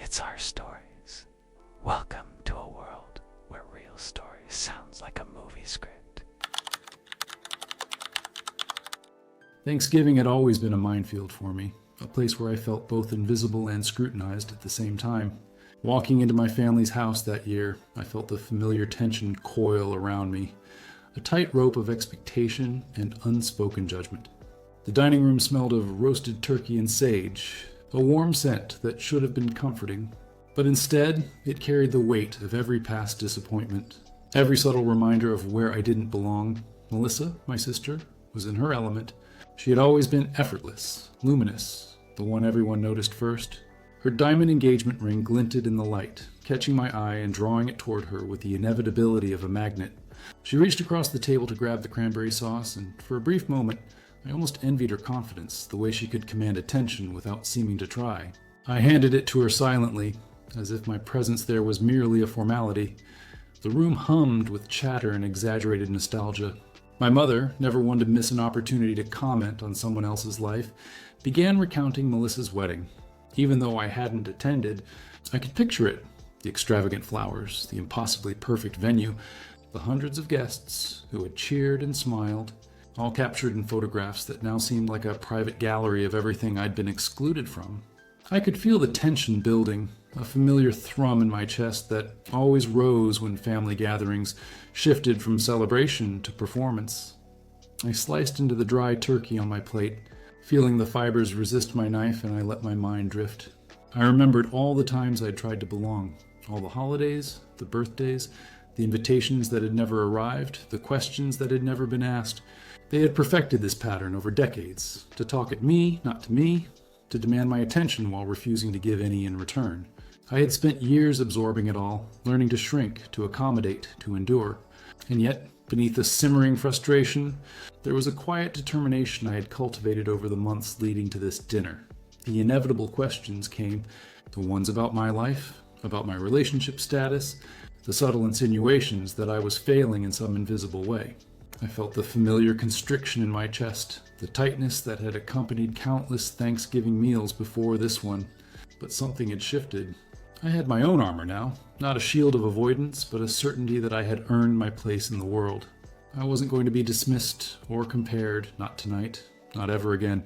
It's our stories. Welcome to a world where real stories sounds like a movie script. Thanksgiving had always been a minefield for me, a place where I felt both invisible and scrutinized at the same time. Walking into my family's house that year, I felt the familiar tension coil around me, a tight rope of expectation and unspoken judgment. The dining room smelled of roasted turkey and sage, a warm scent that should have been comforting, but instead it carried the weight of every past disappointment, every subtle reminder of where I didn't belong. Melissa, my sister, was in her element. She had always been effortless, luminous, the one everyone noticed first. Her diamond engagement ring glinted in the light, catching my eye and drawing it toward her with the inevitability of a magnet. She reached across the table to grab the cranberry sauce, and for a brief moment, I almost envied her confidence, the way she could command attention without seeming to try. I handed it to her silently, as if my presence there was merely a formality. The room hummed with chatter and exaggerated nostalgia. My mother, never one to miss an opportunity to comment on someone else's life, began recounting Melissa's wedding. Even though I hadn't attended, I could picture it. The extravagant flowers, the impossibly perfect venue, the hundreds of guests who had cheered and smiled, all captured in photographs that now seemed like a private gallery of everything I'd been excluded from. I could feel the tension building, a familiar thrum in my chest that always rose when family gatherings shifted from celebration to performance. I sliced into the dry turkey on my plate, feeling the fibers resist my knife, and I let my mind drift. I remembered all the times I'd tried to belong, all the holidays, the birthdays, the invitations that had never arrived, the questions that had never been asked. They had perfected this pattern over decades, to talk at me, not to me, to demand my attention while refusing to give any in return. I had spent years absorbing it all, learning to shrink, to accommodate, to endure. And yet, beneath the simmering frustration, there was a quiet determination I had cultivated over the months leading to this dinner. The inevitable questions came, the ones about my life, about my relationship status, the subtle insinuations that I was failing in some invisible way. I felt the familiar constriction in my chest, the tightness that had accompanied countless Thanksgiving meals before this one. But something had shifted. I had my own armor now, not a shield of avoidance, but a certainty that I had earned my place in the world. I wasn't going to be dismissed or compared, not tonight, not ever again.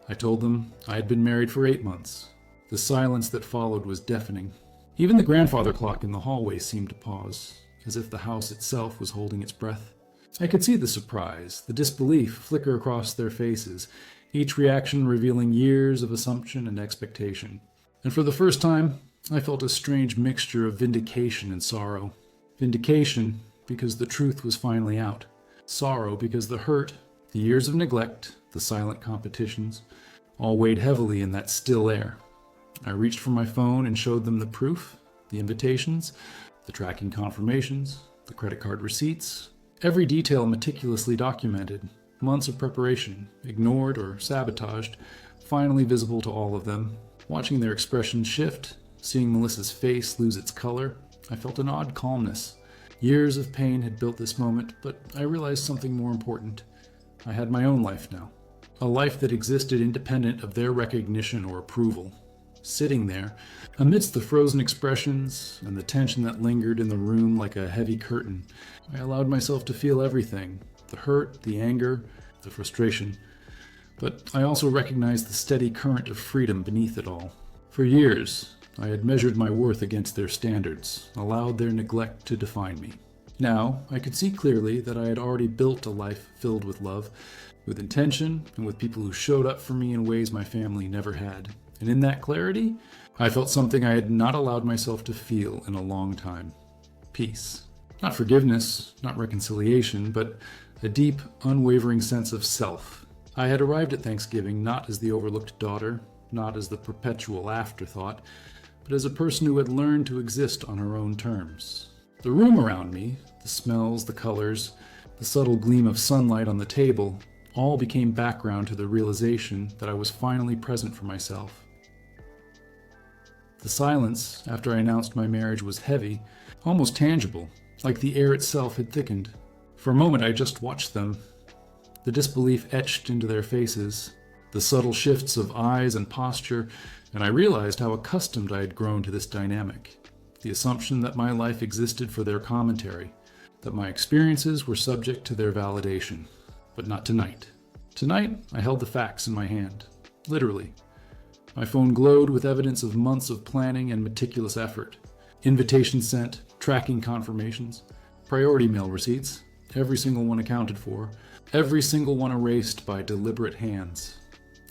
I told them I had been married for 8 months. The silence that followed was deafening. Even the grandfather clock in the hallway seemed to pause, as if the house itself was holding its breath. I could see the surprise, the disbelief flicker across their faces, each reaction revealing years of assumption and expectation. And for the first time, I felt a strange mixture of vindication and sorrow. Vindication because the truth was finally out. Sorrow because the hurt, the years of neglect, the silent competitions, all weighed heavily in that still air. I reached for my phone and showed them the proof, the invitations, the tracking confirmations, the credit card receipts, every detail meticulously documented, months of preparation, ignored or sabotaged, finally visible to all of them. Watching their expressions shift, seeing Melissa's face lose its color, I felt an odd calmness. Years of pain had built this moment, but I realized something more important. I had my own life now, a life that existed independent of their recognition or approval. Sitting there, amidst the frozen expressions and the tension that lingered in the room like a heavy curtain, I allowed myself to feel everything, the hurt, the anger, the frustration. But I also recognized the steady current of freedom beneath it all. For years, I had measured my worth against their standards, allowed their neglect to define me. Now, I could see clearly that I had already built a life filled with love, with intention, and with people who showed up for me in ways my family never had. And in that clarity, I felt something I had not allowed myself to feel in a long time. Peace. Not forgiveness, not reconciliation, but a deep, unwavering sense of self. I had arrived at Thanksgiving not as the overlooked daughter, not as the perpetual afterthought, but as a person who had learned to exist on her own terms. The room around me, the smells, the colors, the subtle gleam of sunlight on the table, all became background to the realization that I was finally present for myself. The silence after I announced my marriage was heavy, almost tangible, like the air itself had thickened. For a moment I just watched them, the disbelief etched into their faces, the subtle shifts of eyes and posture, and I realized how accustomed I had grown to this dynamic. The assumption that my life existed for their commentary, that my experiences were subject to their validation. But not tonight. Tonight, I held the facts in my hand. Literally. My phone glowed with evidence of months of planning and meticulous effort. Invitations sent, tracking confirmations, priority mail receipts, every single one accounted for, every single one erased by deliberate hands.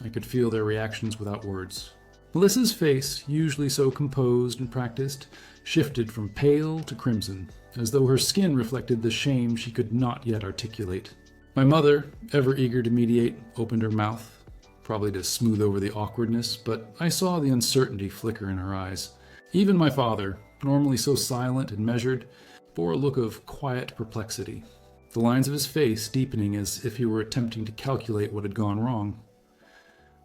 I could feel their reactions without words. Melissa's face, usually so composed and practiced, shifted from pale to crimson, as though her skin reflected the shame she could not yet articulate. My mother, ever eager to mediate, opened her mouth, probably to smooth over the awkwardness, but I saw the uncertainty flicker in her eyes. Even my father, normally so silent and measured, bore a look of quiet perplexity, the lines of his face deepening as if he were attempting to calculate what had gone wrong.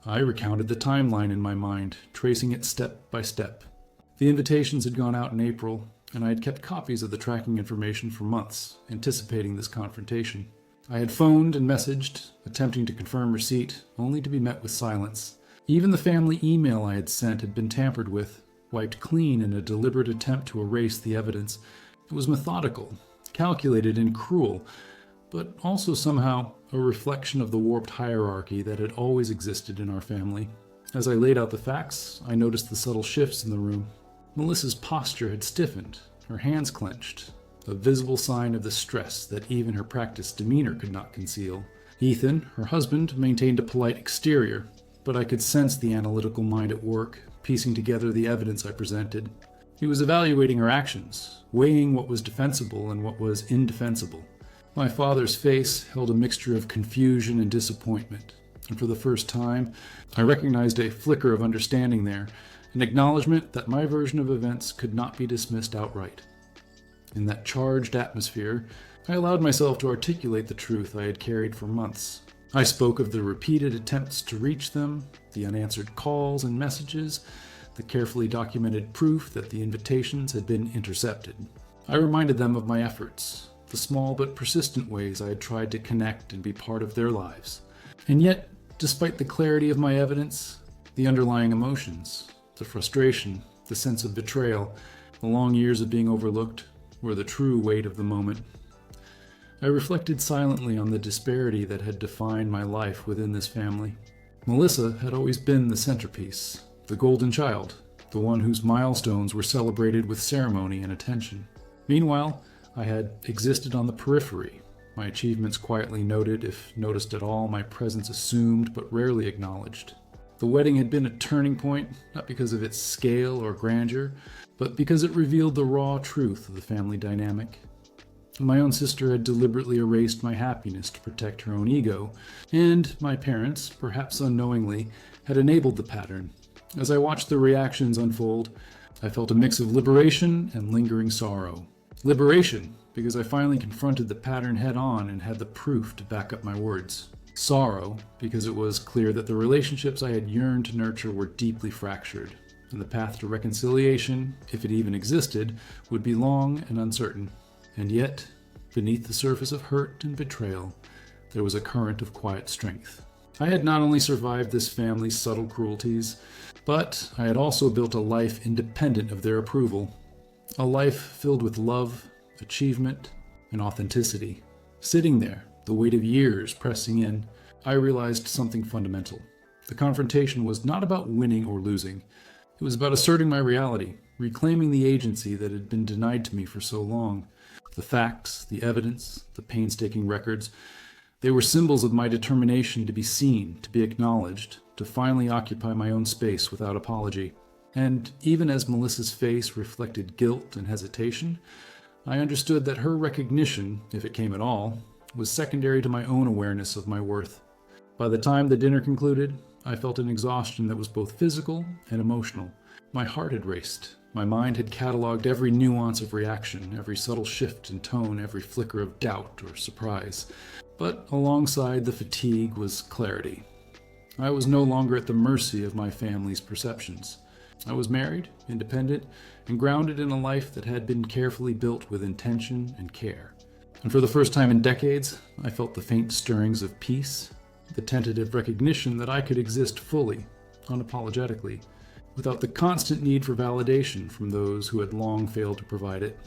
I recounted the timeline in my mind, tracing it step by step. The invitations had gone out in April, and I had kept copies of the tracking information for months, anticipating this confrontation. I had phoned and messaged, attempting to confirm receipt, only to be met with silence. Even the family email I had sent had been tampered with, wiped clean in a deliberate attempt to erase the evidence. It was methodical, calculated and cruel, but also somehow a reflection of the warped hierarchy that had always existed in our family. As I laid out the facts, I noticed the subtle shifts in the room. Melissa's posture had stiffened, her hands clenched, a visible sign of the stress that even her practiced demeanor could not conceal. Ethan, her husband, maintained a polite exterior, but I could sense the analytical mind at work, piecing together the evidence I presented. He was evaluating her actions, weighing what was defensible and what was indefensible. My father's face held a mixture of confusion and disappointment, and for the first time, I recognized a flicker of understanding there, an acknowledgement that my version of events could not be dismissed outright. In that charged atmosphere, I allowed myself to articulate the truth I had carried for months. I spoke of the repeated attempts to reach them, the unanswered calls and messages, the carefully documented proof that the invitations had been intercepted. I reminded them of my efforts, the small but persistent ways I had tried to connect and be part of their lives. And yet, despite the clarity of my evidence, the underlying emotions, the frustration, the sense of betrayal, the long years of being overlooked, were the true weight of the moment. I reflected silently on the disparity that had defined my life within this family. Melissa had always been the centerpiece, the golden child, the one whose milestones were celebrated with ceremony and attention. Meanwhile, I had existed on the periphery, my achievements quietly noted, if noticed at all, my presence assumed but rarely acknowledged. The wedding had been a turning point, not because of its scale or grandeur, but because it revealed the raw truth of the family dynamic. My own sister had deliberately erased my happiness to protect her own ego, and my parents, perhaps unknowingly, had enabled the pattern. As I watched the reactions unfold, I felt a mix of liberation and lingering sorrow. Liberation, because I finally confronted the pattern head-on and had the proof to back up my words. Sorrow, because it was clear that the relationships I had yearned to nurture were deeply fractured, and the path to reconciliation, if it even existed, would be long and uncertain. And yet, beneath the surface of hurt and betrayal, there was a current of quiet strength. I had not only survived this family's subtle cruelties, but I had also built a life independent of their approval. A life filled with love, achievement, and authenticity. Sitting there, the weight of years pressing in, I realized something fundamental. The confrontation was not about winning or losing. It was about asserting my reality, reclaiming the agency that had been denied to me for so long. The facts, the evidence, the painstaking records, they were symbols of my determination to be seen, to be acknowledged, to finally occupy my own space without apology. And even as Melissa's face reflected guilt and hesitation, I understood that her recognition, if it came at all, was secondary to my own awareness of my worth. By the time the dinner concluded, I felt an exhaustion that was both physical and emotional. My heart had raced. My mind had cataloged every nuance of reaction, every subtle shift in tone, every flicker of doubt or surprise. But alongside the fatigue was clarity. I was no longer at the mercy of my family's perceptions. I was married, independent, and grounded in a life that had been carefully built with intention and care. And for the first time in decades, I felt the faint stirrings of peace the tentative recognition that I could exist fully, unapologetically, without the constant need for validation from those who had long failed to provide it.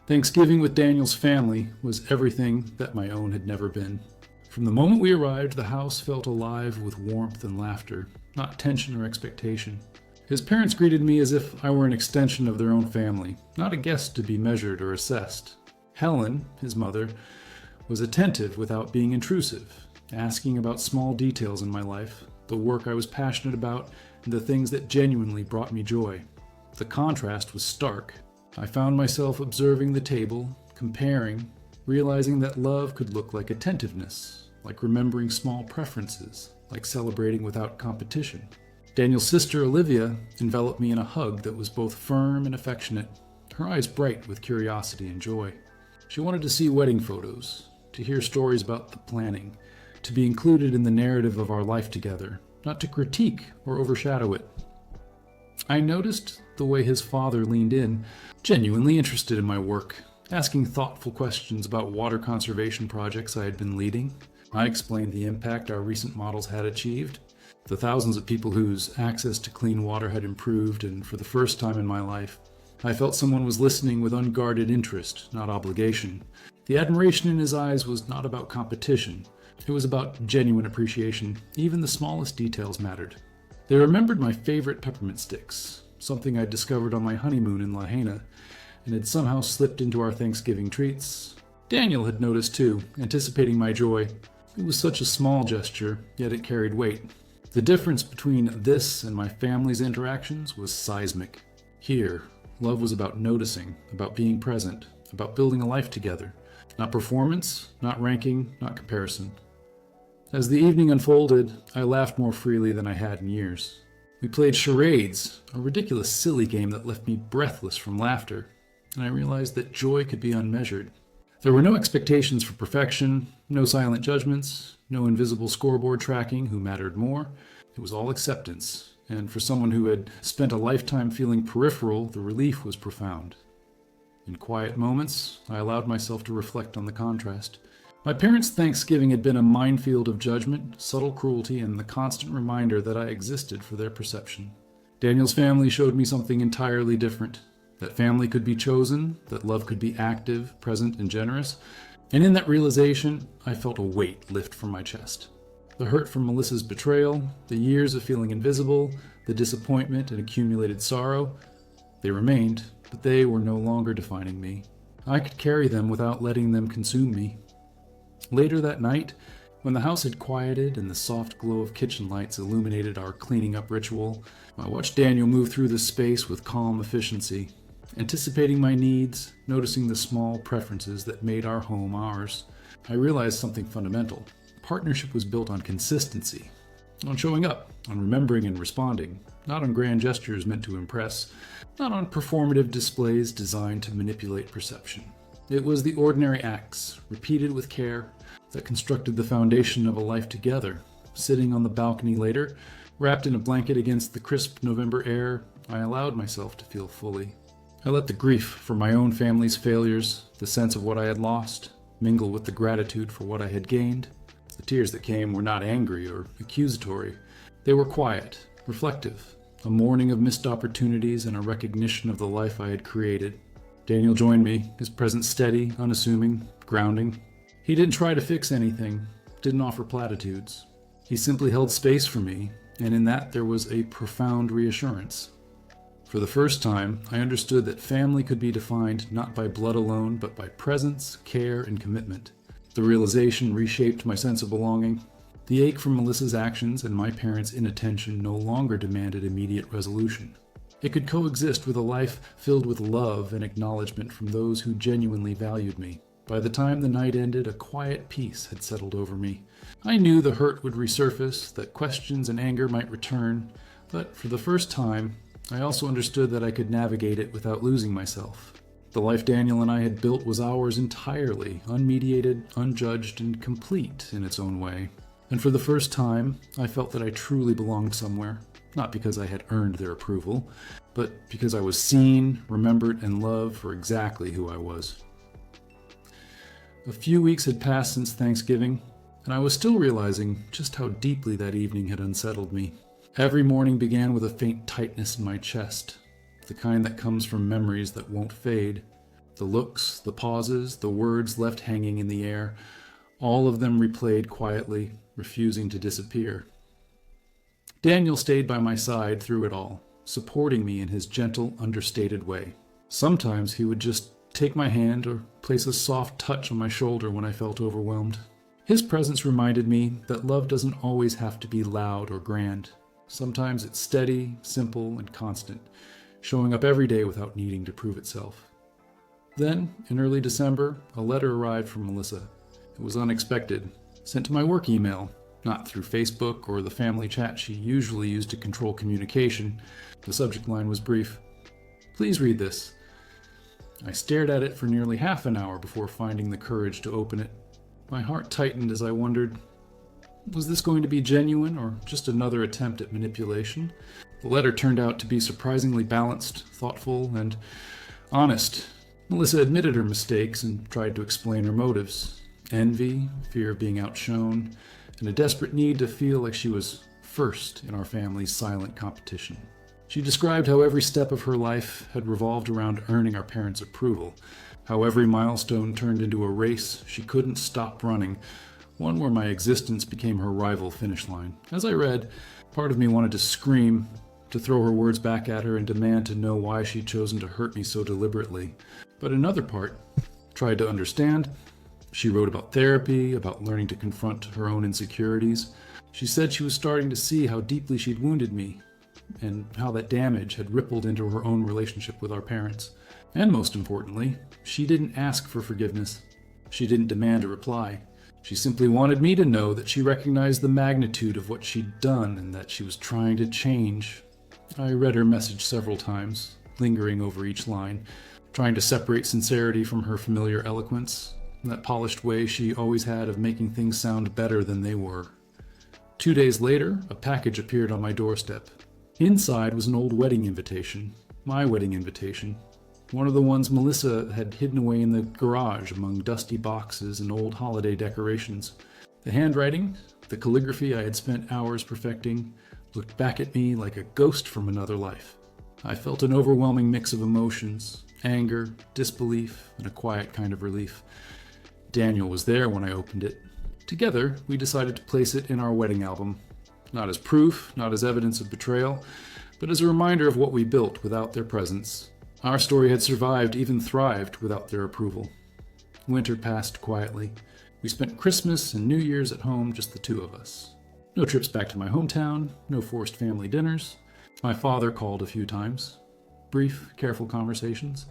Thanksgiving with Daniel's family was everything that my own had never been. From the moment we arrived, the house felt alive with warmth and laughter, not tension or expectation. His parents greeted me as if I were an extension of their own family, not a guest to be measured or assessed. Helen, his mother, was attentive without being intrusive, asking about small details in my life, the work I was passionate about, and the things that genuinely brought me joy. The contrast was stark. I found myself observing the table, comparing, realizing that love could look like attentiveness, like remembering small preferences, like celebrating without competition. Daniel's sister, Olivia, enveloped me in a hug that was both firm and affectionate, her eyes bright with curiosity and joy. She wanted to see wedding photos, to hear stories about the planning, to be included in the narrative of our life together, not to critique or overshadow it. I noticed the way his father leaned in, genuinely interested in my work, asking thoughtful questions about water conservation projects I had been leading. I explained the impact our recent models had achieved, the thousands of people whose access to clean water had improved, and for the first time in my life, I felt someone was listening with unguarded interest, not obligation. The admiration in his eyes was not about competition. It was about genuine appreciation. Even the smallest details mattered. They remembered my favorite peppermint sticks, something I'd discovered on my honeymoon in Lahaina, and had somehow slipped into our Thanksgiving treats. Daniel had noticed too, anticipating my joy. It was such a small gesture, yet it carried weight. The difference between this and my family's interactions was seismic. Here, love was about noticing, about being present, about building a life together. Not performance, not ranking, not comparison. As the evening unfolded, I laughed more freely than I had in years. We played charades, a ridiculous, silly game that left me breathless from laughter, and I realized that joy could be unmeasured. There were no expectations for perfection, no silent judgments, no invisible scoreboard tracking who mattered more. It was all acceptance, and for someone who had spent a lifetime feeling peripheral, the relief was profound. In quiet moments, I allowed myself to reflect on the contrast. My parents' Thanksgiving had been a minefield of judgment, subtle cruelty, and the constant reminder that I existed for their perception. Daniel's family showed me something entirely different. That family could be chosen, that love could be active, present, and generous. And in that realization, I felt a weight lift from my chest. The hurt from Melissa's betrayal, the years of feeling invisible, the disappointment and accumulated sorrow, they remained, but they were no longer defining me. I could carry them without letting them consume me. Later that night, when the house had quieted and the soft glow of kitchen lights illuminated our cleaning up ritual, I watched Daniel move through the space with calm efficiency, anticipating my needs, noticing the small preferences that made our home ours. I realized something fundamental. Partnership was built on consistency, on showing up, on remembering and responding, not on grand gestures meant to impress, not on performative displays designed to manipulate perception. It was the ordinary acts, repeated with care, that constructed the foundation of a life together. Sitting on the balcony later, wrapped in a blanket against the crisp November air, I allowed myself to feel fully. I let the grief for my own family's failures, the sense of what I had lost, mingle with the gratitude for what I had gained. The tears that came were not angry or accusatory. They were quiet, reflective, a mourning of missed opportunities and a recognition of the life I had created. Daniel joined me, his presence steady, unassuming, grounding. He didn't try to fix anything, didn't offer platitudes. He simply held space for me, and in that there was a profound reassurance. For the first time, I understood that family could be defined not by blood alone, but by presence, care, and commitment. The realization reshaped my sense of belonging. The ache from Melissa's actions and my parents' inattention no longer demanded immediate resolution. It could coexist with a life filled with love and acknowledgement from those who genuinely valued me. By the time the night ended, a quiet peace had settled over me. I knew the hurt would resurface, that questions and anger might return, but for the first time, I also understood that I could navigate it without losing myself. The life Daniel and I had built was ours entirely, unmediated, unjudged, and complete in its own way. And for the first time, I felt that I truly belonged somewhere, not because I had earned their approval, but because I was seen, remembered, and loved for exactly who I was. A few weeks had passed since Thanksgiving. and I was still realizing just how deeply that evening had unsettled me. Every morning began with a faint tightness in my chest, the kind that comes from memories that won't fade. The looks, the pauses, the words left hanging in the air, all of them replayed quietly, refusing to disappear. Daniel stayed by my side through it all, supporting me in his gentle, understated way. Sometimes he would just take my hand or place a soft touch on my shoulder when I felt overwhelmed. His presence reminded me that love doesn't always have to be loud or grand. Sometimes it's steady, simple, and constant, showing up every day without needing to prove itself. Then, in early December, a letter arrived from Melissa. It was unexpected, sent to my work email, not through Facebook or the family chat she usually used to control communication. The subject line was brief. "Please read this." I stared at it for nearly half an hour before finding the courage to open it. My heart tightened as I wondered, was this going to be genuine or just another attempt at manipulation? The letter turned out to be surprisingly balanced, thoughtful, and honest. Melissa admitted her mistakes and tried to explain her motives. Envy, fear of being outshone, and a desperate need to feel like she was first in our family's silent competition. She described how every step of her life had revolved around earning our parents' approval, how every milestone turned into a race she couldn't stop running, one where my existence became her rival finish line. As I read, part of me wanted to scream, to throw her words back at her and demand to know why she'd chosen to hurt me so deliberately. But another part tried to understand. She wrote about therapy, about learning to confront her own insecurities. She said she was starting to see how deeply she'd wounded me, and how that damage had rippled into her own relationship with our parents. And most importantly, she didn't ask for forgiveness. She didn't demand a reply. She simply wanted me to know that she recognized the magnitude of what she'd done and that she was trying to change. I read her message several times, lingering over each line, trying to separate sincerity from her familiar eloquence, that polished way she always had of making things sound better than they were. 2 days later, a package appeared on my doorstep. Inside was an old wedding invitation, my wedding invitation, one of the ones Melissa had hidden away in the garage among dusty boxes and old holiday decorations. The handwriting, the calligraphy I had spent hours perfecting, looked back at me like a ghost from another life. I felt an overwhelming mix of emotions, anger, disbelief, and a quiet kind of relief. Daniel was there when I opened it. Together, we decided to place it in our wedding album. Not as proof, not as evidence of betrayal, but as a reminder of what we built without their presence. Our story had survived, even thrived, without their approval. Winter passed quietly. We spent Christmas and New Year's at home, just the two of us. No trips back to my hometown, no forced family dinners. My father called a few times. Brief, careful conversations.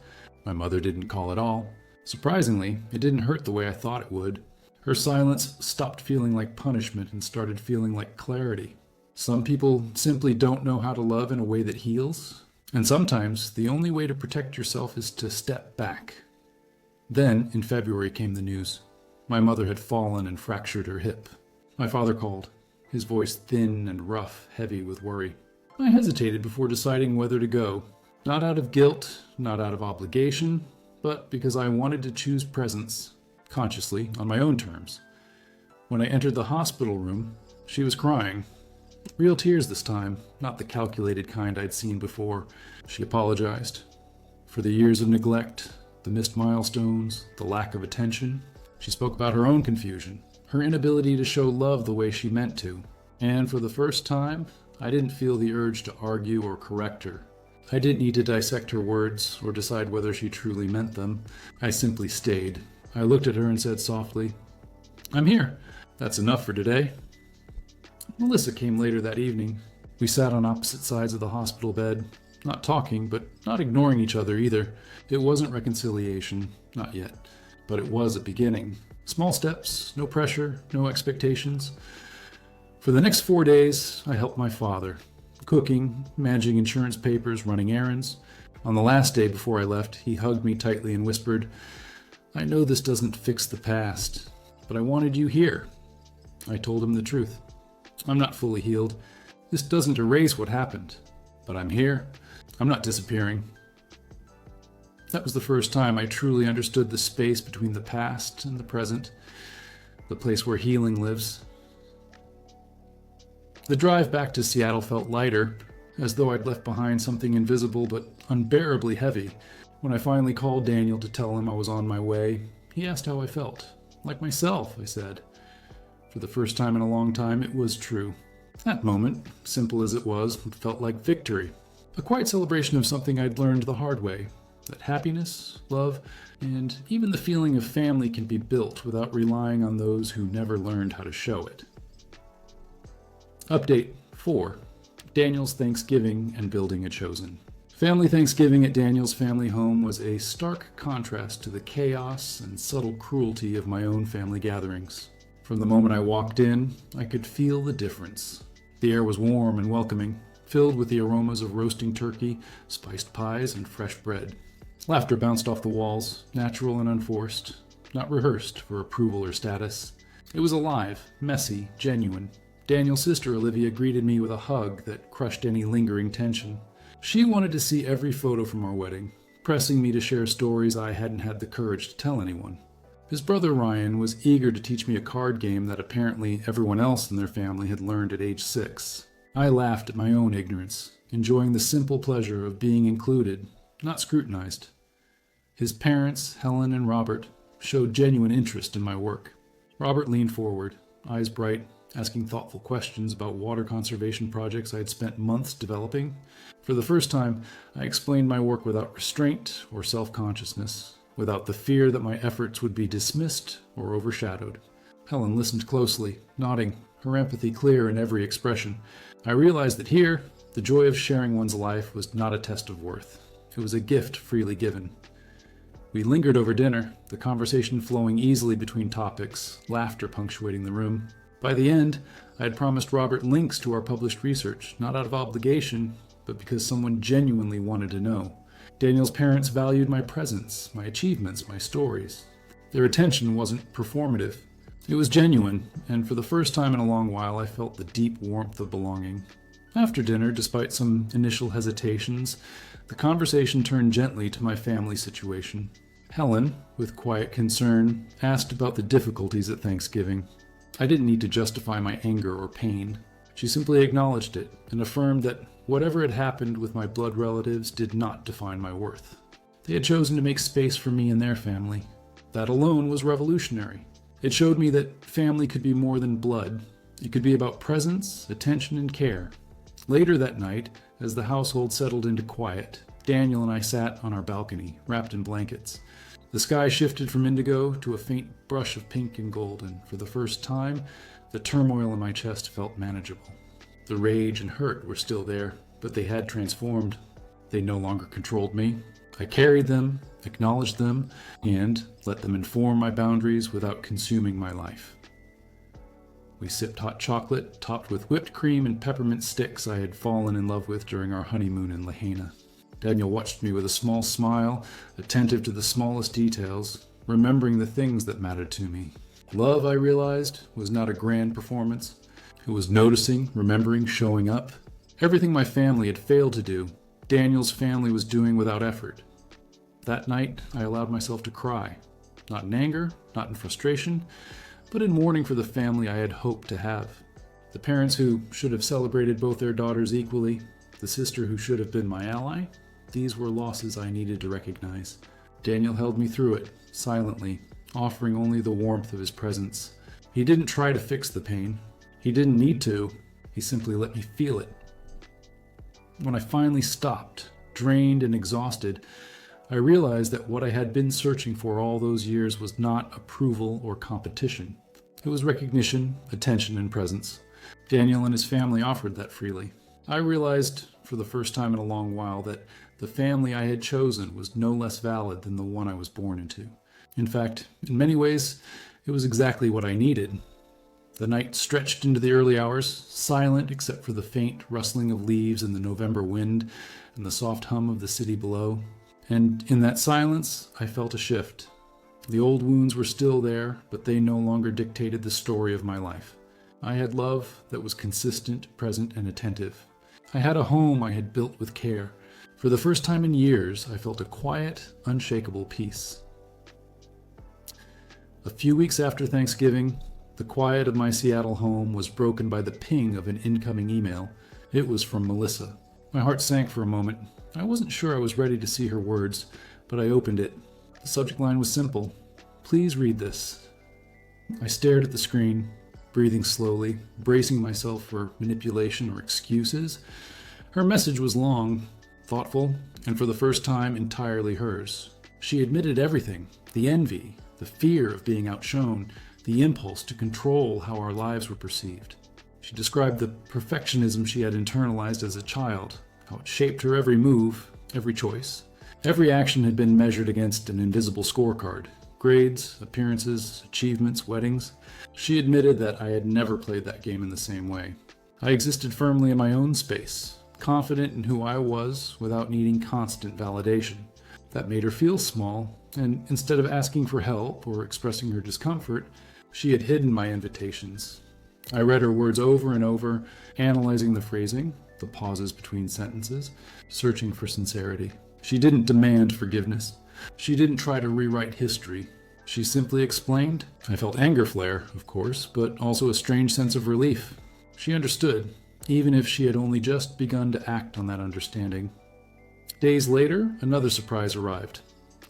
My mother didn't call at all. Surprisingly, it didn't hurt the way I thought it would. Her silence stopped feeling like punishment and started feeling like clarity. Some people simply don't know how to love in a way that heals, and sometimes the only way to protect yourself is to step back. Then, in February, came the news. My mother had fallen and fractured her hip. My father called, his voice thin and rough, heavy with worry. I hesitated before deciding whether to go. Not out of guilt, not out of obligation, but because I wanted to choose presence, consciously, on my own terms. When I entered the hospital room, she was crying. Real tears this time, not the calculated kind I'd seen before. She apologized for the years of neglect, the missed milestones, the lack of attention. She spoke about her own confusion, her inability to show love the way she meant to. And for the first time, I didn't feel the urge to argue or correct her. I didn't need to dissect her words or decide whether she truly meant them. I simply stayed. I looked at her and said softly, "I'm here. That's enough for today." Melissa came later that evening. We sat on opposite sides of the hospital bed, not talking, but not ignoring each other either. It wasn't reconciliation, not yet, but it was a beginning. Small steps, no pressure, no expectations. For the next 4 days, I helped my father, cooking, managing insurance papers, running errands. On the last day before I left, he hugged me tightly and whispered, "I know this doesn't fix the past, but I wanted you here." I told him the truth. I'm not fully healed. This doesn't erase what happened, but I'm here. I'm not disappearing. That was the first time I truly understood the space between the past and the present. the place where healing lives. The drive back to Seattle felt lighter, as though I'd left behind something invisible but unbearably heavy. When I finally called Daniel to tell him I was on my way, he asked how I felt. Like myself, I said. For the first time in a long time, it was true. That moment, simple as it was, felt like victory. A quiet celebration of something I'd learned the hard way. That happiness, love, and even the feeling of family can be built without relying on those who never learned how to show it. Update 4. Daniel's Thanksgiving and building a chosen. Family Thanksgiving at Daniel's family home was a stark contrast to the chaos and subtle cruelty of my own family gatherings. From the moment I walked in, I could feel the difference. The air was warm and welcoming, filled with the aromas of roasting turkey, spiced pies, and fresh bread. Laughter bounced off the walls, natural and unforced, not rehearsed for approval or status. It was alive, messy, genuine. Daniel's sister Olivia greeted me with a hug that crushed any lingering tension. She wanted to see every photo from our wedding, pressing me to share stories I hadn't had the courage to tell anyone. His brother Ryan was eager to teach me a card game that apparently everyone else in their family had learned at age 6. I laughed at my own ignorance, enjoying the simple pleasure of being included, not scrutinized. His parents, Helen and Robert, showed genuine interest in my work. Robert leaned forward, eyes bright, asking thoughtful questions about water conservation projects I had spent months developing. For the first time, I explained my work without restraint or self-consciousness, without the fear that my efforts would be dismissed or overshadowed. Helen listened closely, nodding, her empathy clear in every expression. I realized that here, the joy of sharing one's life was not a test of worth. It was a gift freely given. We lingered over dinner, the conversation flowing easily between topics, laughter punctuating the room. By the end, I had promised Robert links to our published research, not out of obligation, but because someone genuinely wanted to know. Daniel's parents valued my presence, my achievements, my stories. Their attention wasn't performative. It was genuine, and for the first time in a long while, I felt the deep warmth of belonging. After dinner, despite some initial hesitations, the conversation turned gently to my family situation. Helen, with quiet concern, asked about the difficulties at Thanksgiving. I didn't need to justify my anger or pain. She simply acknowledged it and affirmed that whatever had happened with my blood relatives did not define my worth. They had chosen to make space for me and their family. That alone was revolutionary. It showed me that family could be more than blood. It could be about presence, attention, and care. Later that night, as the household settled into quiet, Daniel and I sat on our balcony, wrapped in blankets. The sky shifted from indigo to a faint brush of pink and gold, and for the first time, the turmoil in my chest felt manageable. The rage and hurt were still there, but they had transformed. They no longer controlled me. I carried them, acknowledged them, and let them inform my boundaries without consuming my life. We sipped hot chocolate, topped with whipped cream and peppermint sticks I had fallen in love with during our honeymoon in Lahaina. Daniel watched me with a small smile, attentive to the smallest details, remembering the things that mattered to me. Love, I realized, was not a grand performance. It was noticing, remembering, showing up. Everything my family had failed to do, Daniel's family was doing without effort. That night, I allowed myself to cry. Not in anger, not in frustration, but in mourning for the family I had hoped to have. The parents who should have celebrated both their daughters equally, the sister who should have been my ally, these were losses I needed to recognize. Daniel held me through it, silently, offering only the warmth of his presence. He didn't try to fix the pain. He didn't need to. He simply let me feel it. When I finally stopped, drained and exhausted, I realized that what I had been searching for all those years was not approval or competition. It was recognition, attention, and presence. Daniel and his family offered that freely. I realized, for the first time in a long while, that the family I had chosen was no less valid than the one I was born into. In fact, in many ways, it was exactly what I needed. The night stretched into the early hours, silent except for the faint rustling of leaves in the November wind and the soft hum of the city below. And in that silence, I felt a shift. The old wounds were still there, but they no longer dictated the story of my life. I had love that was consistent, present, and attentive. I had a home I had built with care. For the first time in years, I felt a quiet, unshakable peace. A few weeks after Thanksgiving, The quiet of my Seattle home was broken by the ping of an incoming email. It was from Melissa. My heart sank for a moment. I wasn't sure I was ready to see her words, but I opened it. The subject line was simple. Please read this. I stared at the screen, breathing slowly, bracing myself for manipulation or excuses. Her message was long, thoughtful, and for the first time entirely hers. She admitted everything, the envy, the fear of being outshone, the impulse to control how our lives were perceived. She described the perfectionism she had internalized as a child, how it shaped her every move, every choice. Every action had been measured against an invisible scorecard. Grades, appearances, achievements, weddings. She admitted that I had never played that game in the same way. I existed firmly in my own space, confident in who I was without needing constant validation. That made her feel small, and instead of asking for help or expressing her discomfort, she had hidden my invitations. I read her words over and over, analyzing the phrasing, the pauses between sentences, searching for sincerity. She didn't demand forgiveness. She didn't try to rewrite history. She simply explained. I felt anger flare, of course, but also a strange sense of relief. She understood, even if she had only just begun to act on that understanding. Days later, another surprise arrived.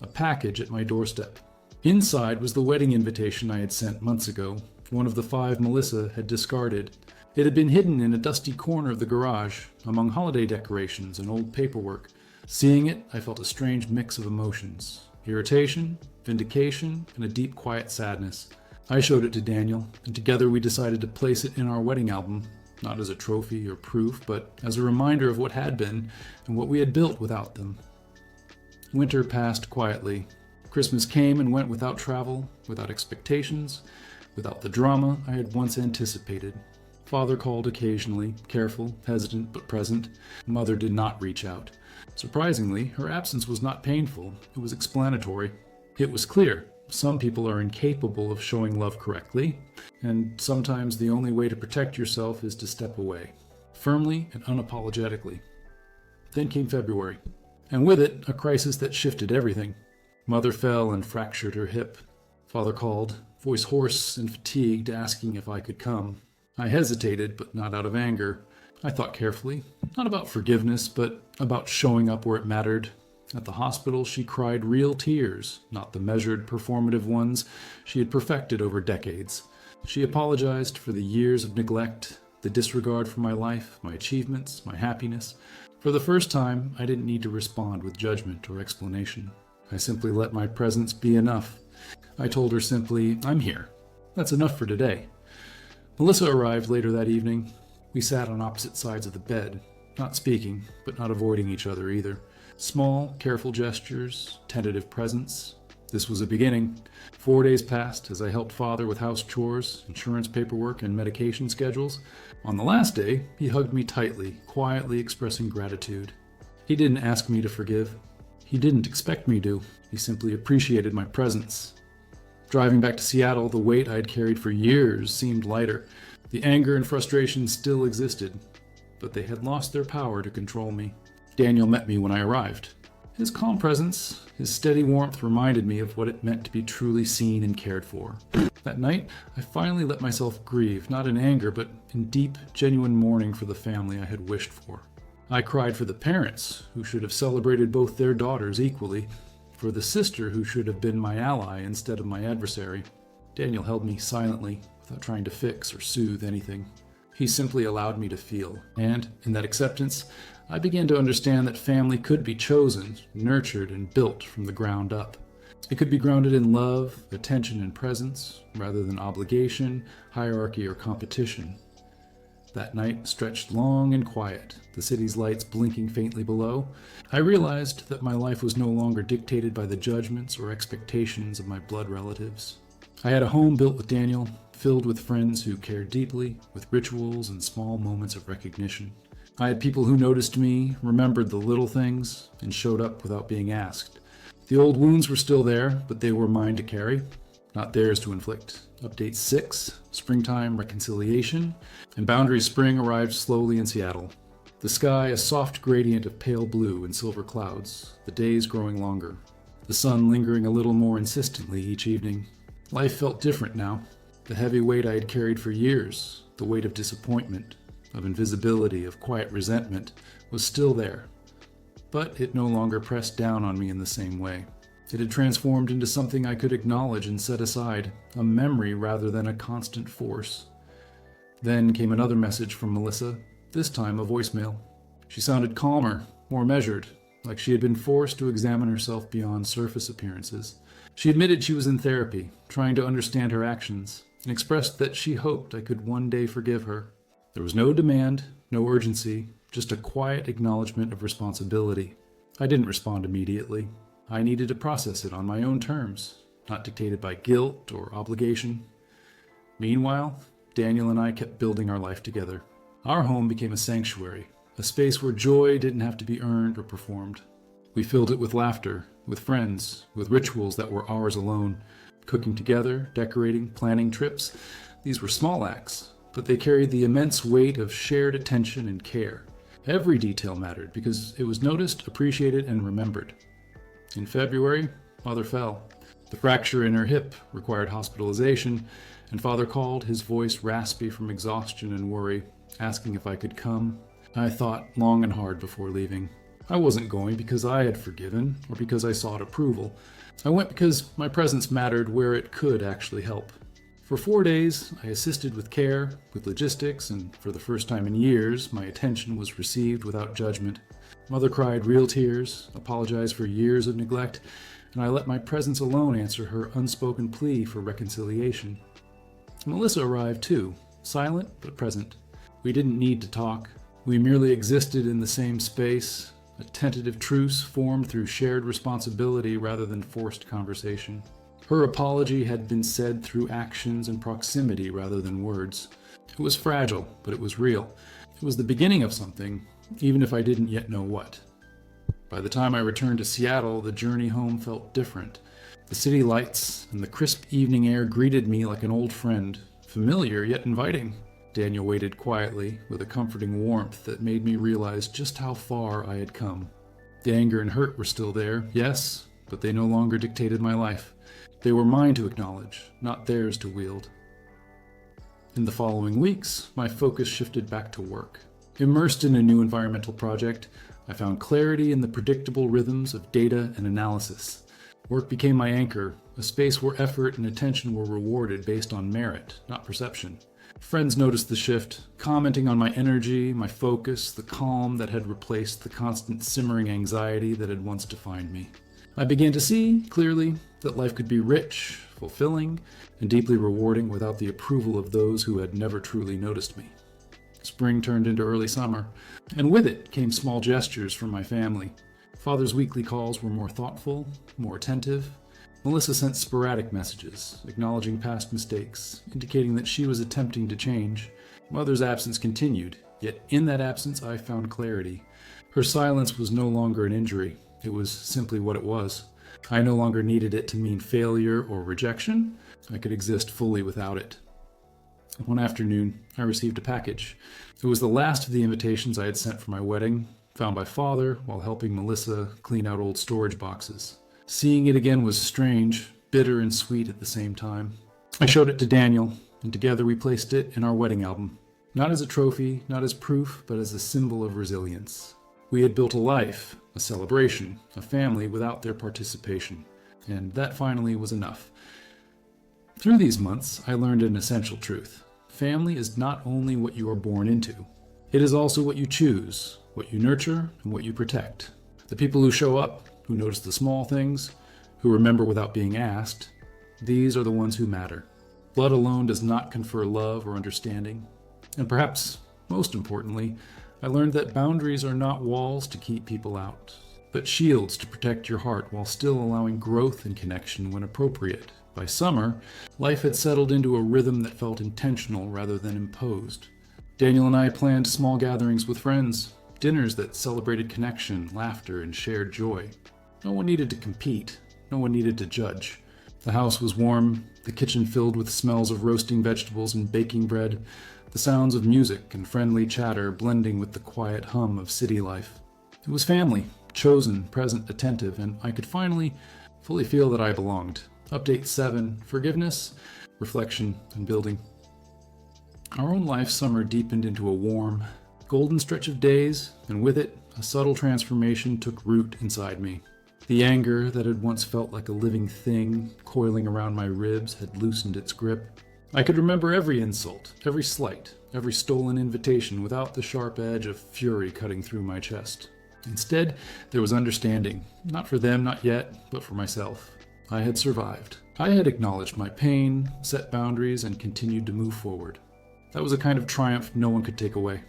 A package at my doorstep. Inside was the wedding invitation I had sent months ago, one of the 5 Melissa had discarded. It had been hidden in a dusty corner of the garage, among holiday decorations and old paperwork. Seeing it, I felt a strange mix of emotions. Irritation, vindication, and a deep, quiet sadness. I showed it to Daniel, and together we decided to place it in our wedding album, not as a trophy or proof, but as a reminder of what had been and what we had built without them. Winter passed quietly. Christmas came and went without travel, without expectations, without the drama I had once anticipated. Father called occasionally, careful, hesitant, but present. Mother did not reach out. Surprisingly, her absence was not painful. It was explanatory. It was clear. Some people are incapable of showing love correctly, and sometimes the only way to protect yourself is to step away, firmly and unapologetically. Then came February, and with it, a crisis that shifted everything. Mother fell and fractured her hip. Father called, voice hoarse and fatigued, asking if I could come. I hesitated, but not out of anger. I thought carefully, not about forgiveness, but about showing up where it mattered. At the hospital, she cried real tears, not the measured, performative ones she had perfected over decades. She apologized for the years of neglect, the disregard for my life, my achievements, my happiness. For the first time, I didn't need to respond with judgment or explanation. I simply let my presence be enough. I told her simply, I'm here. That's enough for today. Melissa arrived later that evening. We sat on opposite sides of the bed, not speaking, but not avoiding each other either. Small, careful gestures, tentative presence. This was a beginning. 4 days passed as I helped Father with house chores, insurance paperwork, and medication schedules. On the last day, he hugged me tightly, quietly expressing gratitude. He didn't ask me to forgive. He didn't expect me to. He simply appreciated my presence. Driving back to Seattle, the weight I had carried for years seemed lighter. The anger and frustration still existed, but they had lost their power to control me. Daniel met me when I arrived. His calm presence, his steady warmth reminded me of what it meant to be truly seen and cared for. That night, I finally let myself grieve, not in anger, but in deep, genuine mourning for the family I had wished for. I cried for the parents, who should have celebrated both their daughters equally, for the sister who should have been my ally instead of my adversary. Daniel held me silently, without trying to fix or soothe anything. He simply allowed me to feel, and in that acceptance, I began to understand that family could be chosen, nurtured, and built from the ground up. It could be grounded in love, attention, and presence, rather than obligation, hierarchy, or competition. That night stretched long and quiet, the city's lights blinking faintly below. I realized that my life was no longer dictated by the judgments or expectations of my blood relatives. I had a home built with Daniel, filled with friends who cared deeply, with rituals and small moments of recognition. I had people who noticed me, remembered the little things, and showed up without being asked. The old wounds were still there, but they were mine to carry, not theirs to inflict. Update 6, Springtime Reconciliation, and Boundary Spring arrived slowly in Seattle. The sky a soft gradient of pale blue and silver clouds, the days growing longer, the sun lingering a little more insistently each evening. Life felt different now. The heavy weight I had carried for years, the weight of disappointment, of invisibility, of quiet resentment, was still there. But it no longer pressed down on me in the same way. It had transformed into something I could acknowledge and set aside, a memory rather than a constant force. Then came another message from Melissa, this time a voicemail. She sounded calmer, more measured, like she had been forced to examine herself beyond surface appearances. She admitted she was in therapy, trying to understand her actions, and expressed that she hoped I could one day forgive her. There was no demand, no urgency, just a quiet acknowledgement of responsibility. I didn't respond immediately. I needed to process it on my own terms, not dictated by guilt or obligation. Meanwhile, Daniel and I kept building our life together. Our home became a sanctuary, a space where joy didn't have to be earned or performed. We filled it with laughter, with friends, with rituals that were ours alone. Cooking together, decorating, planning trips. These were small acts, but they carried the immense weight of shared attention and care. Every detail mattered because it was noticed, appreciated, and remembered. In February, Mother fell. The fracture in her hip required hospitalization, and Father called, his voice raspy from exhaustion and worry, asking if I could come. I thought long and hard before leaving. I wasn't going because I had forgiven or because I sought approval. I went because my presence mattered where it could actually help. For 4 days, I assisted with care, with logistics, and for the first time in years, my attention was received without judgment. Mother cried real tears, apologized for years of neglect, and I let my presence alone answer her unspoken plea for reconciliation. Melissa arrived too, silent but present. We didn't need to talk. We merely existed in the same space, a tentative truce formed through shared responsibility rather than forced conversation. Her apology had been said through actions and proximity rather than words. It was fragile, but it was real. It was the beginning of something, even if I didn't yet know what. By the time I returned to Seattle, the journey home felt different. The city lights and the crisp evening air greeted me like an old friend, familiar yet inviting. Daniel waited quietly, with a comforting warmth that made me realize just how far I had come. The anger and hurt were still there, yes, but they no longer dictated my life. They were mine to acknowledge, not theirs to wield. In the following weeks, my focus shifted back to work. Immersed in a new environmental project, I found clarity in the predictable rhythms of data and analysis. Work became my anchor, a space where effort and attention were rewarded based on merit, not perception. Friends noticed the shift, commenting on my energy, my focus, the calm that had replaced the constant simmering anxiety that had once defined me. I began to see, clearly, that life could be rich, fulfilling, and deeply rewarding without the approval of those who had never truly noticed me. Spring turned into early summer, and with it came small gestures from my family. Father's weekly calls were more thoughtful, more attentive. Melissa sent sporadic messages, acknowledging past mistakes, indicating that she was attempting to change. Mother's absence continued, yet in that absence I found clarity. Her silence was no longer an injury. It was simply what it was. I no longer needed it to mean failure or rejection. I could exist fully without it. One afternoon, I received a package. It was the last of the invitations I had sent for my wedding, found by Father while helping Melissa clean out old storage boxes. Seeing it again was strange, bitter and sweet at the same time. I showed it to Daniel, and together we placed it in our wedding album. Not as a trophy, not as proof, but as a symbol of resilience. We had built a life, a celebration, a family without their participation, and that finally was enough. Through these months, I learned an essential truth. Family is not only what you are born into, it is also what you choose, what you nurture, and what you protect. The people who show up, who notice the small things, who remember without being asked, these are the ones who matter. Blood alone does not confer love or understanding. And perhaps, most importantly, I learned that boundaries are not walls to keep people out, but shields to protect your heart while still allowing growth and connection when appropriate. By summer, life had settled into a rhythm that felt intentional rather than imposed. Daniel and I planned small gatherings with friends, dinners that celebrated connection, laughter, and shared joy. No one needed to compete. No one needed to judge. The house was warm, the kitchen filled with smells of roasting vegetables and baking bread, the sounds of music and friendly chatter blending with the quiet hum of city life. It was family, chosen, present, attentive, and I could finally fully feel that I belonged. Update 7, forgiveness. reflection, and building. Our own life summer deepened into a warm, golden stretch of days, and with it, a subtle transformation took root inside me. The anger that had once felt like a living thing coiling around my ribs had loosened its grip. I could remember every insult, every slight, every stolen invitation without the sharp edge of fury cutting through my chest. Instead, there was understanding, not for them, not yet, but for myself. I had survived. I had acknowledged my pain, set boundaries, and continued to move forward. That was a kind of triumph no one could take away.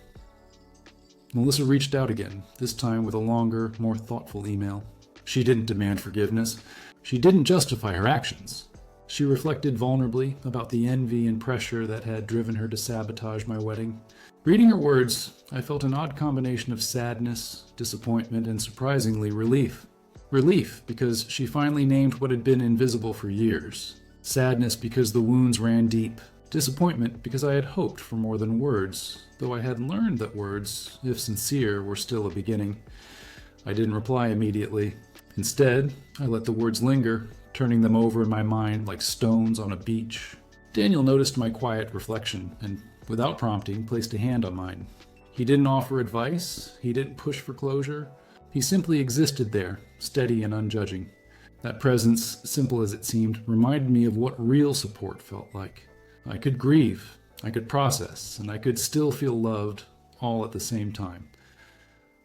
Melissa reached out again, this time with a longer, more thoughtful email. She didn't demand forgiveness. She didn't justify her actions. She reflected vulnerably about the envy and pressure that had driven her to sabotage my wedding. Reading her words, I felt an odd combination of sadness, disappointment, and surprisingly relief. Relief because she finally named what had been invisible for years. Sadness because the wounds ran deep. Disappointment because I had hoped for more than words, though I had learned that words, if sincere, were still a beginning. I didn't reply immediately. Instead, I let the words linger, turning them over in my mind like stones on a beach. Daniel noticed my quiet reflection and, without prompting, placed a hand on mine. He didn't offer advice, he didn't push for closure. He simply existed there, steady and unjudging. That presence, simple as it seemed, reminded me of what real support felt like. I could grieve, I could process, and I could still feel loved, all at the same time.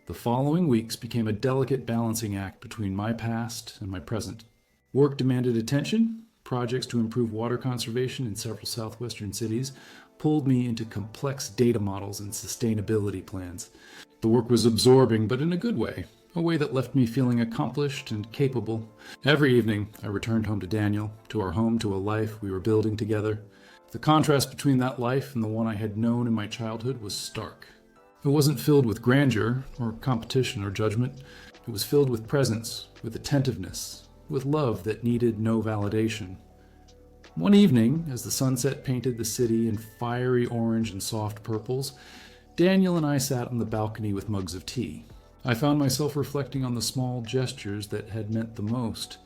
The following weeks became a delicate balancing act between my past and my present. Work demanded attention. Projects to improve water conservation in several southwestern cities pulled me into complex data models and sustainability plans. The work was absorbing, but in a good way, a way that left me feeling accomplished and capable. Every evening, I returned home to Daniel, to our home, to a life we were building together. The contrast between that life and the one I had known in my childhood was stark. It wasn't filled with grandeur, or competition, or judgment. It was filled with presence, with attentiveness, with love that needed no validation. One evening, as the sunset painted the city in fiery orange and soft purples, Daniel and I sat on the balcony with mugs of tea. I found myself reflecting on the small gestures that had meant the most.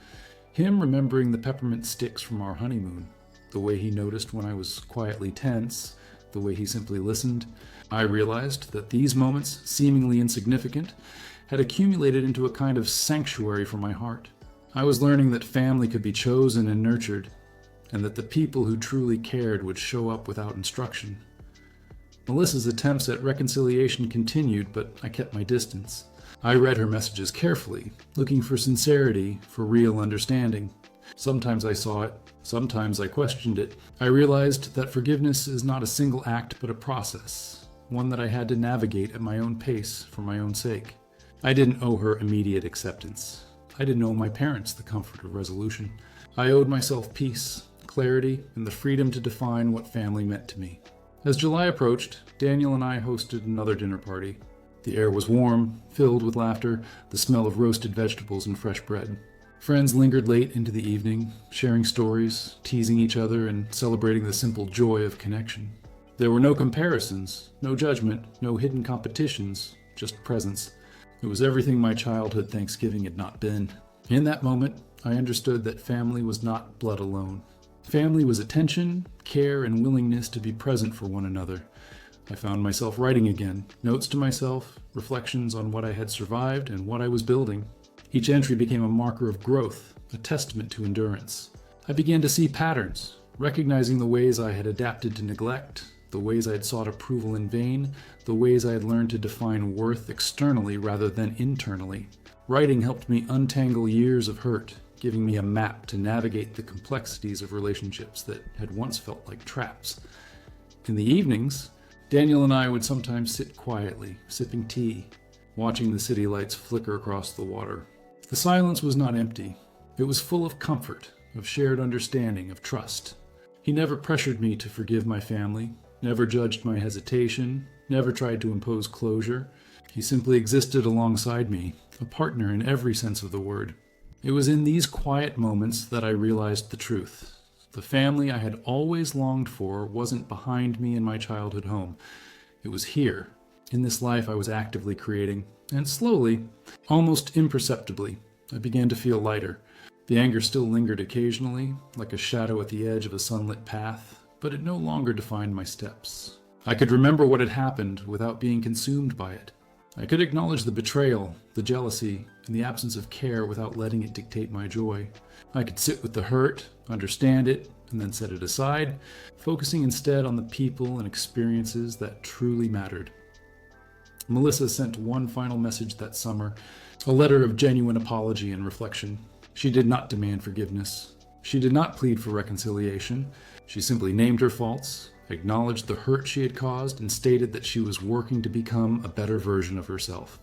Him remembering the peppermint sticks from our honeymoon, the way he noticed when I was quietly tense, the way he simply listened. I realized that these moments, seemingly insignificant, had accumulated into a kind of sanctuary for my heart. I was learning that family could be chosen and nurtured, and that the people who truly cared would show up without instruction. Melissa's attempts at reconciliation continued, but I kept my distance. I read her messages carefully, looking for sincerity, for real understanding. Sometimes I saw it, sometimes I questioned it. I realized that forgiveness is not a single act but a process, one that I had to navigate at my own pace for my own sake. I didn't owe her immediate acceptance. I didn't owe my parents the comfort of resolution. I owed myself peace, clarity, and the freedom to define what family meant to me. As July approached, Daniel and I hosted another dinner party. The air was warm, filled with laughter, the smell of roasted vegetables and fresh bread. Friends lingered late into the evening, sharing stories, teasing each other, and celebrating the simple joy of connection. There were no comparisons, no judgment, no hidden competitions, just presence. It was everything my childhood Thanksgiving had not been. In that moment, I understood that family was not blood alone. Family was attention, care, and willingness to be present for one another. I found myself writing again, notes to myself, reflections on what I had survived and what I was building. Each entry became a marker of growth, a testament to endurance. I began to see patterns, recognizing the ways I had adapted to neglect, the ways I had sought approval in vain, the ways I had learned to define worth externally rather than internally. Writing helped me untangle years of hurt, giving me a map to navigate the complexities of relationships that had once felt like traps. In the evenings, Daniel and I would sometimes sit quietly, sipping tea, watching the city lights flicker across the water. The silence was not empty. It was full of comfort, of shared understanding, of trust. He never pressured me to forgive my family, never judged my hesitation, never tried to impose closure. He simply existed alongside me, a partner in every sense of the word. It was in these quiet moments that I realized the truth. The family I had always longed for wasn't behind me in my childhood home. It was here, in this life I was actively creating. And slowly, almost imperceptibly, I began to feel lighter. The anger still lingered occasionally, like a shadow at the edge of a sunlit path, but it no longer defined my steps. I could remember what had happened without being consumed by it. I could acknowledge the betrayal, the jealousy, and the absence of care without letting it dictate my joy. I could sit with the hurt, understand it, and then set it aside, focusing instead on the people and experiences that truly mattered. Melissa sent one final message that summer, a letter of genuine apology and reflection. She did not demand forgiveness. She did not plead for reconciliation. She simply named her faults, acknowledged the hurt she had caused, and stated that she was working to become a better version of herself.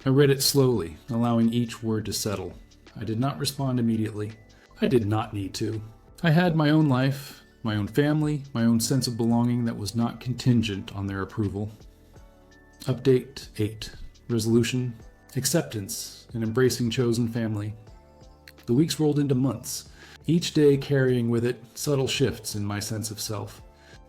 I read it slowly, allowing each word to settle. I did not respond immediately. I did not need to. I had my own life, my own family, my own sense of belonging that was not contingent on their approval. Update 8. Resolution: acceptance and embracing chosen family. The weeks rolled into months, each day carrying with it subtle shifts in my sense of self.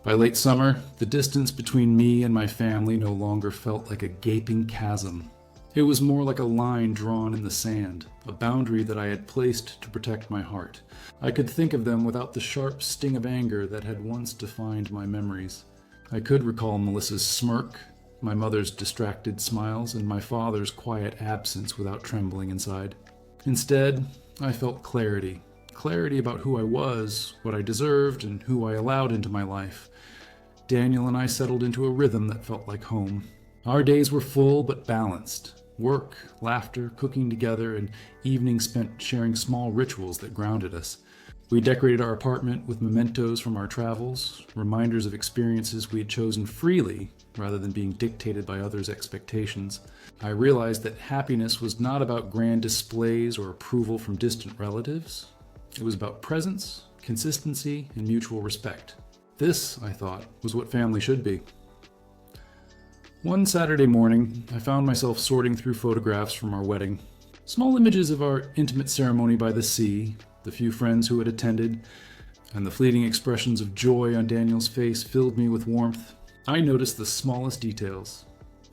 By late summer, the distance between me and my family no longer felt like a gaping chasm. It was more like a line drawn in the sand, a boundary that I had placed to protect my heart. I could think of them without the sharp sting of anger that had once defined my memories. I could recall Melissa's smirk, my mother's distracted smiles, and my father's quiet absence without trembling inside. Instead, I felt clarity. Clarity about who I was, what I deserved, and who I allowed into my life. Daniel and I settled into a rhythm that felt like home. Our days were full but balanced. Work, laughter, cooking together, and evenings spent sharing small rituals that grounded us. We decorated our apartment with mementos from our travels, reminders of experiences we had chosen freely rather than being dictated by others' expectations. I realized that happiness was not about grand displays or approval from distant relatives. It was about presence, consistency, and mutual respect. This, I thought, was what family should be. One Saturday morning, I found myself sorting through photographs from our wedding. Small images of our intimate ceremony by the sea, the few friends who had attended, and the fleeting expressions of joy on Daniel's face filled me with warmth. I noticed the smallest details.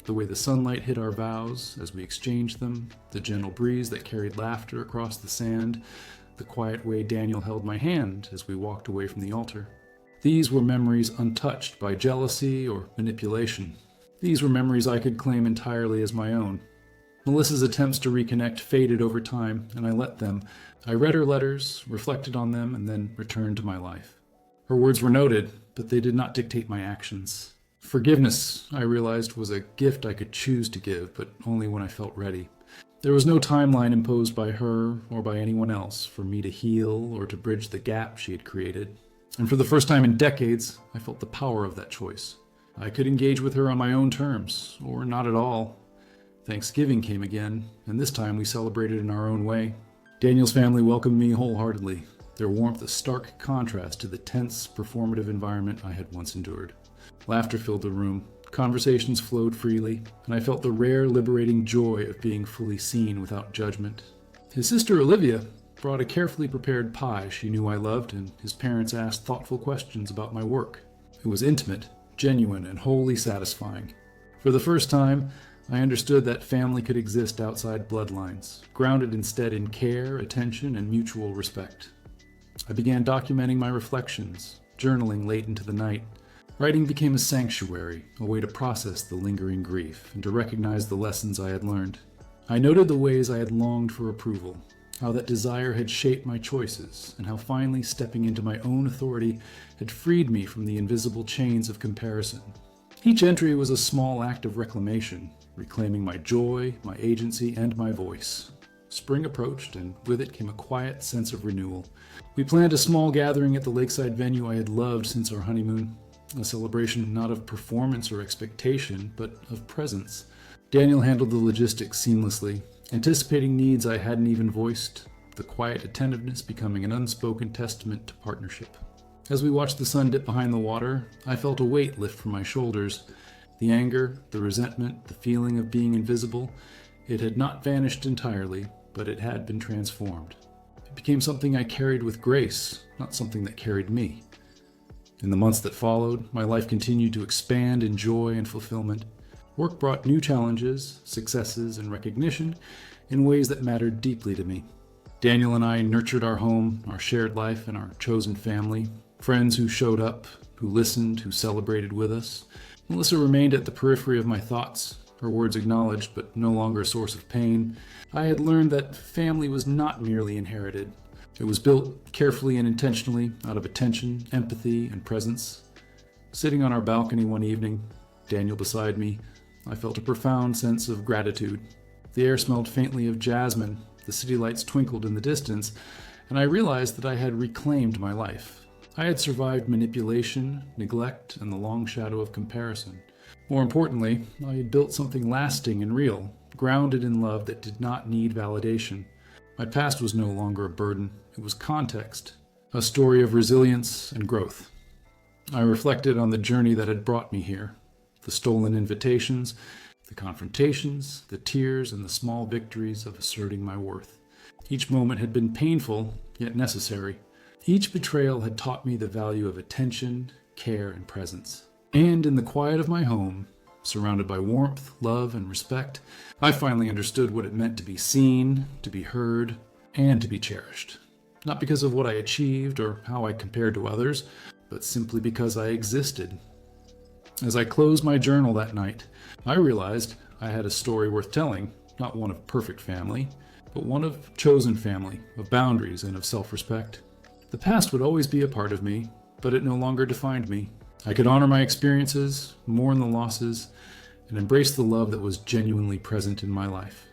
The way the sunlight hit our vows as we exchanged them, the gentle breeze that carried laughter across the sand, the quiet way Daniel held my hand as we walked away from the altar. These were memories untouched by jealousy or manipulation. These were memories I could claim entirely as my own. Melissa's attempts to reconnect faded over time, and I let them. I read her letters, reflected on them, and then returned to my life. Her words were noted, but they did not dictate my actions. Forgiveness, I realized, was a gift I could choose to give, but only when I felt ready. There was no timeline imposed by her or by anyone else for me to heal or to bridge the gap she had created. And for the first time in decades, I felt the power of that choice. I could engage with her on my own terms, or not at all. Thanksgiving came again, and this time we celebrated in our own way. Daniel's family welcomed me wholeheartedly, their warmth a stark contrast to the tense, performative environment I had once endured. Laughter filled the room, conversations flowed freely, and I felt the rare, liberating joy of being fully seen without judgment. His sister Olivia brought a carefully prepared pie she knew I loved, and his parents asked thoughtful questions about my work. It was intimate, genuine, and wholly satisfying. For the first time, I understood that family could exist outside bloodlines, grounded instead in care, attention, and mutual respect. I began documenting my reflections, journaling late into the night. Writing became a sanctuary, a way to process the lingering grief and to recognize the lessons I had learned. I noted the ways I had longed for approval, how that desire had shaped my choices, and how finally stepping into my own authority had freed me from the invisible chains of comparison. Each entry was a small act of reclamation, reclaiming my joy, my agency, and my voice. Spring approached, and with it came a quiet sense of renewal. We planned a small gathering at the lakeside venue I had loved since our honeymoon, a celebration not of performance or expectation, but of presence. Daniel handled the logistics seamlessly, anticipating needs I hadn't even voiced, the quiet attentiveness becoming an unspoken testament to partnership. As we watched the sun dip behind the water, I felt a weight lift from my shoulders. The anger, the resentment, the feeling of being invisible, it had not vanished entirely, but it had been transformed. It became something I carried with grace, not something that carried me. In the months that followed, my life continued to expand in joy and fulfillment. Work brought new challenges, successes, and recognition in ways that mattered deeply to me. Daniel and I nurtured our home, our shared life, and our chosen family. Friends who showed up, who listened, who celebrated with us. Melissa remained at the periphery of my thoughts, her words acknowledged, but no longer a source of pain. I had learned that family was not merely inherited. It was built carefully and intentionally out of attention, empathy, and presence. Sitting on our balcony one evening, Daniel beside me, I felt a profound sense of gratitude. The air smelled faintly of jasmine, the city lights twinkled in the distance, and I realized that I had reclaimed my life. I had survived manipulation, neglect, and the long shadow of comparison. More importantly, I had built something lasting and real, grounded in love that did not need validation. My past was no longer a burden. It was context, a story of resilience and growth. I reflected on the journey that had brought me here, the stolen invitations, the confrontations, the tears, and the small victories of asserting my worth. Each moment had been painful, yet necessary. Each betrayal had taught me the value of attention, care, and presence. And in the quiet of my home, surrounded by warmth, love, and respect, I finally understood what it meant to be seen, to be heard, and to be cherished. Not because of what I achieved or how I compared to others, but simply because I existed. As I closed my journal that night, I realized I had a story worth telling, not one of perfect family, but one of chosen family, of boundaries, and of self-respect. The past would always be a part of me, but it no longer defined me. I could honor my experiences, mourn the losses, and embrace the love that was genuinely present in my life.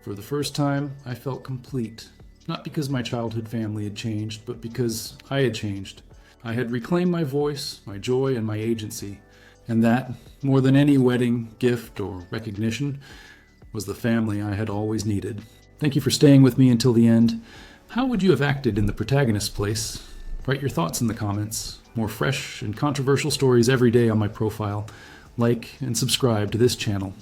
For the first time, I felt complete, not because my childhood family had changed, but because I had changed. I had reclaimed my voice, my joy, and my agency, and that, more than any wedding, gift, or recognition, was the family I had always needed. Thank you for staying with me until the end. How would you have acted in the protagonist's place? Write your thoughts in the comments. More fresh and controversial stories every day on my profile. Like and subscribe to this channel.